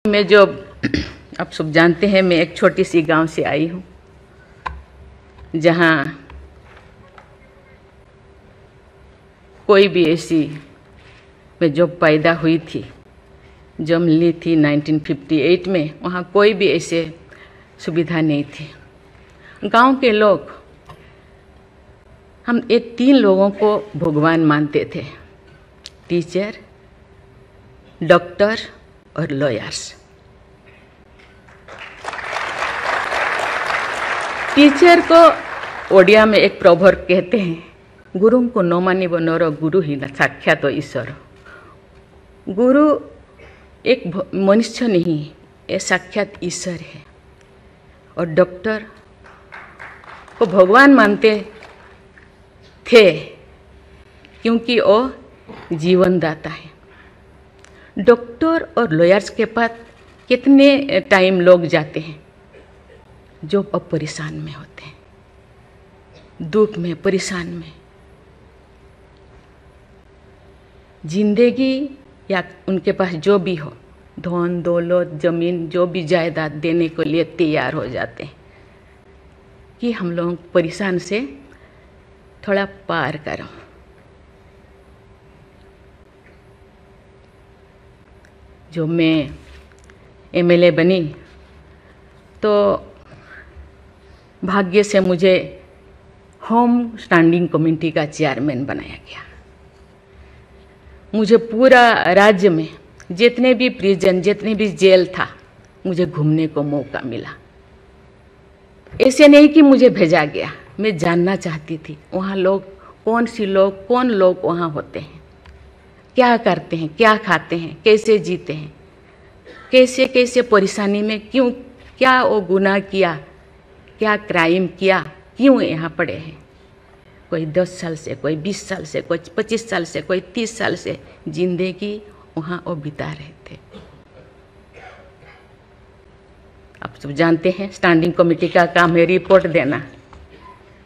मैं जो आप सब जानते हैं, मैं एक छोटी सी गांव से आई हूँ जहाँ कोई भी ऐसी, मैं जब पैदा हुई थी, जन्म ली थी 1958 में, वहाँ कोई भी ऐसे सुविधा नहीं थी। गांव के लोग, हम ये 3 लोगों को भगवान मानते थे, टीचर, डॉक्टर और लॉयर्स। टीचर को ओडिया में एक प्रोवर्ब कहते हैं, गुरु को न मानिब नर गुरु ही न साक्षात ईश्वर। गुरु एक मनुष्य नहीं, ये साक्षात ईश्वर है। और डॉक्टर को भगवान मानते थे क्योंकि वो जीवनदाता है। डॉक्टर और लॉयर्स के पास कितने टाइम लोग जाते हैं जो अब परेशान में होते हैं, दुख में, परेशान में। जिंदगी या उनके पास जो भी हो, धन दौलत, जमीन, जो भी जायदाद देने के लिए तैयार हो जाते हैं कि हम लोग परेशान से थोड़ा पार करो। जो मैं एमएलए बनी तो भाग्य से मुझे होम स्टैंडिंग कमेटी का चेयरमैन बनाया गया। मुझे पूरा राज्य में जितने भी प्रिजन, जितने भी जेल था, मुझे घूमने को मौका मिला। ऐसे नहीं कि मुझे भेजा गया, मैं जानना चाहती थी वहाँ लोग, कौन लोग वहाँ होते हैं, क्या करते हैं, क्या खाते हैं, कैसे जीते हैं, कैसे कैसे परेशानी में, क्यों, क्या वो गुनाह किया, क्या क्राइम किया, क्यों यहाँ पड़े हैं। कोई 10 साल से, कोई 20 साल से, कोई 25 साल से, कोई 30 साल से जिंदगी वहाँ वो बिता रहे थे। आप सब जानते हैं स्टैंडिंग कमेटी का काम है रिपोर्ट देना।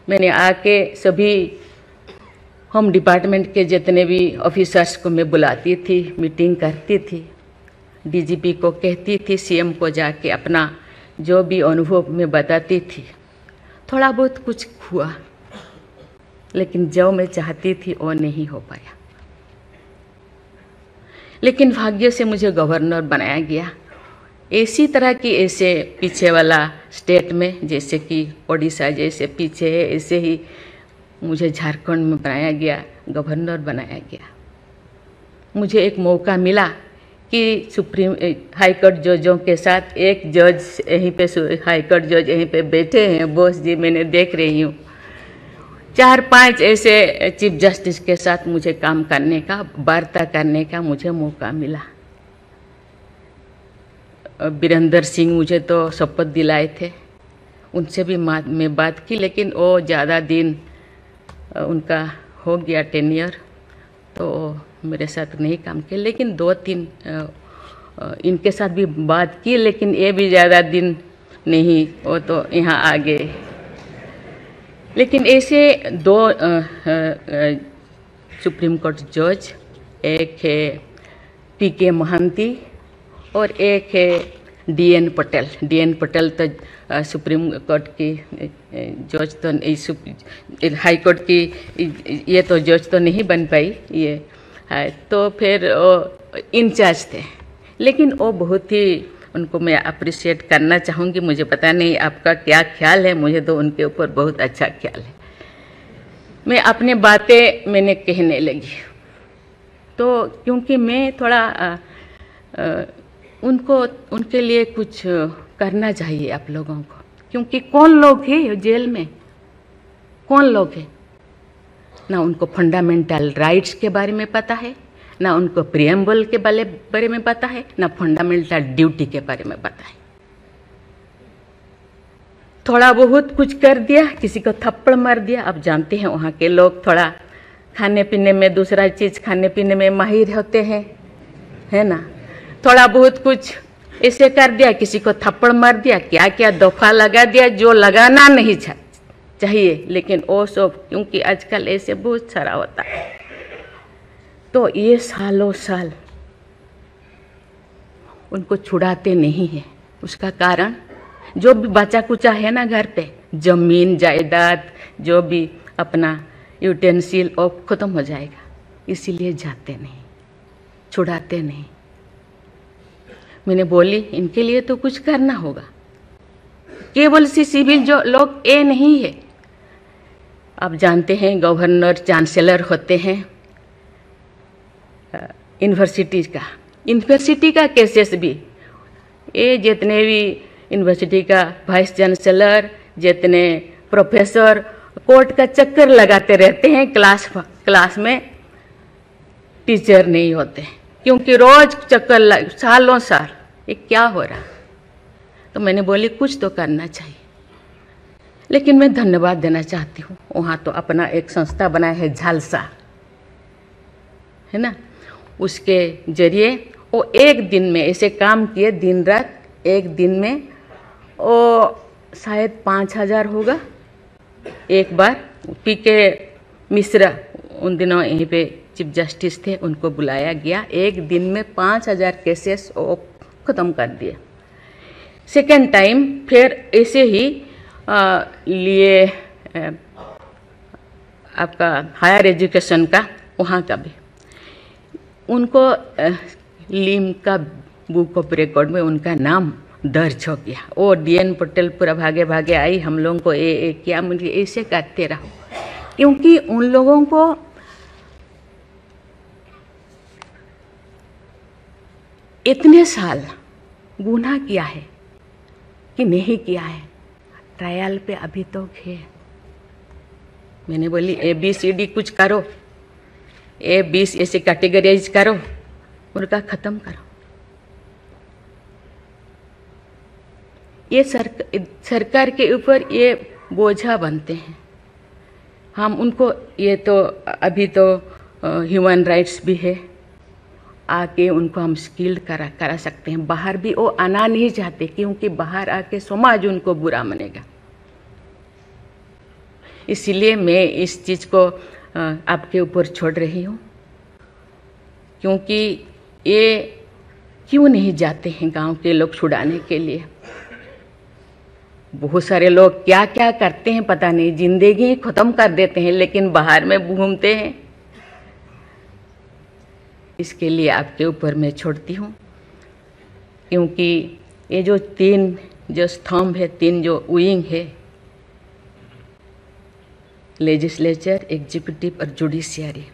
मैंने आके सभी होम डिपार्टमेंट के जितने भी ऑफिसर्स को मैं बुलाती थी, मीटिंग करती थी, डीजीपी को कहती थी, सीएम को जाके अपना जो भी अनुभव मैं बताती थी। थोड़ा बहुत कुछ हुआ, लेकिन जो मैं चाहती थी वो नहीं हो पाया। लेकिन भाग्य से मुझे गवर्नर बनाया गया। इसी तरह की, ऐसे पीछे वाला स्टेट में, जैसे कि ओडिशा जैसे पीछे है, ऐसे ही मुझे झारखंड में बनाया गया, गवर्नर बनाया गया। मुझे एक मौका मिला कि सुप्रीम हाई कोर्ट जजों के साथ एक जज यहीं पे, हाई कोर्ट जज यहीं पे बैठे हैं, बोस जी, मैंने देख रही हूँ। 4-5 ऐसे चीफ जस्टिस के साथ मुझे काम करने का, वार्ता करने का मुझे मौका मिला। वीरेंद्र सिंह मुझे तो शपथ दिलाए थे, उनसे भी मैं बात की, लेकिन वो ज़्यादा दिन उनका हो गया टेन्योर, तो मेरे साथ नहीं काम किया। लेकिन 2-3 इनके साथ भी बात की, लेकिन ये भी ज़्यादा दिन नहीं, वो तो यहाँ आ गए। लेकिन ऐसे 2 सुप्रीम कोर्ट जज, एक है पीके महांती और एक है डीएन पटेल। डीएन पटेल तो सुप्रीम कोर्ट की जज तो, हाई कोर्ट की ये तो जज तो नहीं बन पाई ये है, तो फिर वो इंचार्ज थे। लेकिन वो बहुत ही, उनको मैं अप्रिशिएट करना चाहूँगी। मुझे पता नहीं आपका क्या ख्याल है, मुझे तो उनके ऊपर बहुत अच्छा ख्याल है। मैं अपनी बातें मैंने कहने लगी, तो क्योंकि मैं थोड़ा उनके लिए कुछ करना चाहिए आप लोगों को। क्योंकि कौन लोग हैं जेल में, कौन लोग हैं, ना उनको फंडामेंटल राइट्स के बारे में पता है, ना उनको प्रिएम्बल के बारे में पता है, ना फंडामेंटल ड्यूटी के बारे में पता है। थोड़ा बहुत कुछ कर दिया, किसी को थप्पड़ मार दिया। आप जानते हैं वहाँ के लोग थोड़ा खाने पीने में, दूसरा चीज़ खाने पीने में माहिर होते हैं, है ना। थोड़ा बहुत कुछ ऐसे कर दिया, किसी को थप्पड़ मार दिया, क्या क्या दफा लगा दिया जो लगाना नहीं चाहिए। लेकिन वो सब, क्योंकि आजकल ऐसे बहुत सारा होता है, तो ये सालों साल उनको छुड़ाते नहीं हैं। उसका कारण जो भी बचा कुचा है ना घर पे, जमीन जायदाद जो भी अपना यूटेंसिल वो ख़त्म हो जाएगा, इसीलिए जाते नहीं, छुड़ाते नहीं। मैंने बोली इनके लिए तो कुछ करना होगा। केवल सी सिविल जो लोग ये नहीं है, आप जानते हैं गवर्नर चांसलर होते हैं यूनिवर्सिटी का केसेस भी, ये जितने भी यूनिवर्सिटी का वाइस चांसलर, जितने प्रोफेसर कोर्ट का चक्कर लगाते रहते हैं, क्लास में टीचर नहीं होते, क्योंकि रोज चक्कर सालों साल, ये क्या हो रहा। तो मैंने बोली कुछ तो करना चाहिए। लेकिन मैं धन्यवाद देना चाहती हूँ, वहाँ तो अपना एक संस्था बनाया है झालसा, है ना, उसके जरिए वो एक दिन में ऐसे काम किए, दिन रात, एक दिन में वो शायद 5,000 होगा। एक बार पीके मिश्रा उन दिनों यहीं पे चीफ जस्टिस थे, उनको बुलाया गया, एक दिन में 5,000 केसेस वो ख़त्म कर दिए। सेकेंड टाइम फिर ऐसे ही लिए आपका हायर एजुकेशन का, वहाँ का भी उनको लिम का बुक ऑफ रिकॉर्ड में उनका नाम दर्ज हो गया। वो DN पटेल पूरा भागे भागे आई, हम लोगों को ये किया, मुझे ऐसे करते रहो, क्योंकि उन लोगों को इतने साल गुनाह किया है कि नहीं किया है, ट्रायल पे अभी तो है। मैंने बोली ABCD कुछ करो, A20 ऐसे कैटेगराइज करो, उनका ख़त्म करो। ये सरकार के ऊपर ये बोझा बनते हैं। हम उनको, ये तो अभी तो ह्यूमन राइट्स भी है, आके उनको हम स्किल्ड करा सकते हैं। बाहर भी वो आना नहीं चाहते, क्योंकि बाहर आके समाज उनको बुरा मानेगा। इसीलिए मैं इस चीज़ को आपके ऊपर छोड़ रही हूँ, क्योंकि ये क्यों नहीं जाते हैं गांव के लोग छुड़ाने के लिए। बहुत सारे लोग क्या क्या करते हैं पता नहीं, जिंदगी ख़त्म कर देते हैं, लेकिन बाहर में घूमते हैं। इसके लिए आपके ऊपर मैं छोड़ती हूँ, क्योंकि ये जो 3 जो स्तंभ है, 3 जो विंग है, लेजिस्लेचर, एग्जीक्यूटिव और जुडिशियरी,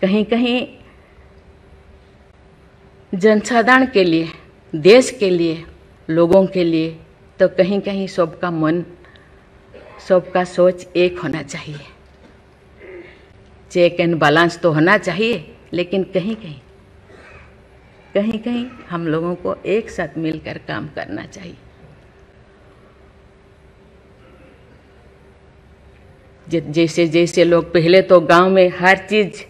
कहीं कहीं जनसाधारण के लिए, देश के लिए, लोगों के लिए, तो कहीं कहीं सबका मन, सबका सोच एक होना चाहिए। चेक एंड बैलेंस तो होना चाहिए, लेकिन कहीं कहीं हम लोगों को एक साथ मिलकर काम करना चाहिए। जैसे जैसे लोग, पहले तो गांव में हर चीज़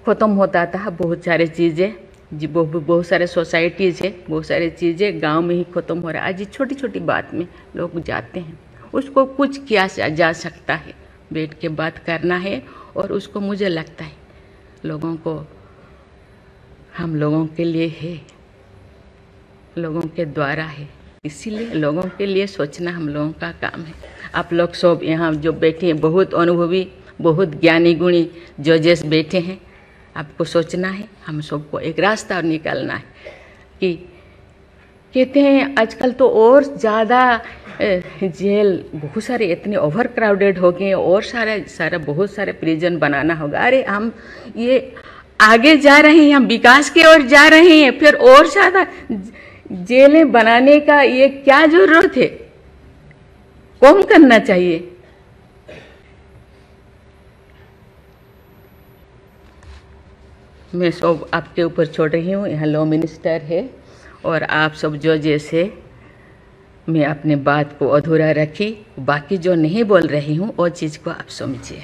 ख़त्म होता था, बहुत सारे चीज़ें, बहुत सारे सोसाइटीज़ है, बहुत सारी चीज़ें गांव में ही ख़त्म हो रहा है। आज छोटी छोटी बात में लोग जाते हैं, उसको कुछ किया जा सकता है, बैठ के बात करना है। और उसको मुझे लगता है लोगों को, हम लोगों के लिए है, लोगों के द्वारा है, इसीलिए लोगों के लिए सोचना हम लोगों का काम है। आप लोग सब यहाँ जो बैठे हैं, बहुत अनुभवी, बहुत ज्ञानी गुणी जजेस बैठे हैं, आपको सोचना है, हम सबको एक रास्ता और निकालना है। कि कहते हैं आजकल तो और ज़्यादा जेल, बहुत सारे इतने ओवर क्राउडेड हो गए, और सारा बहुत सारे प्रिजन बनाना होगा। अरे हम ये आगे जा रहे हैं, हम विकास की ओर जा रहे हैं, फिर और ज़्यादा जेलें बनाने का ये क्या जरूरत है? कम करना चाहिए। मैं सब आपके ऊपर छोड़ रही हूँ। यहाँ लॉ मिनिस्टर है, और आप सब जो जैसे, मैं अपने बात को अधूरा रखी, बाकी जो नहीं बोल रही हूँ वो चीज़ को आप समझिए।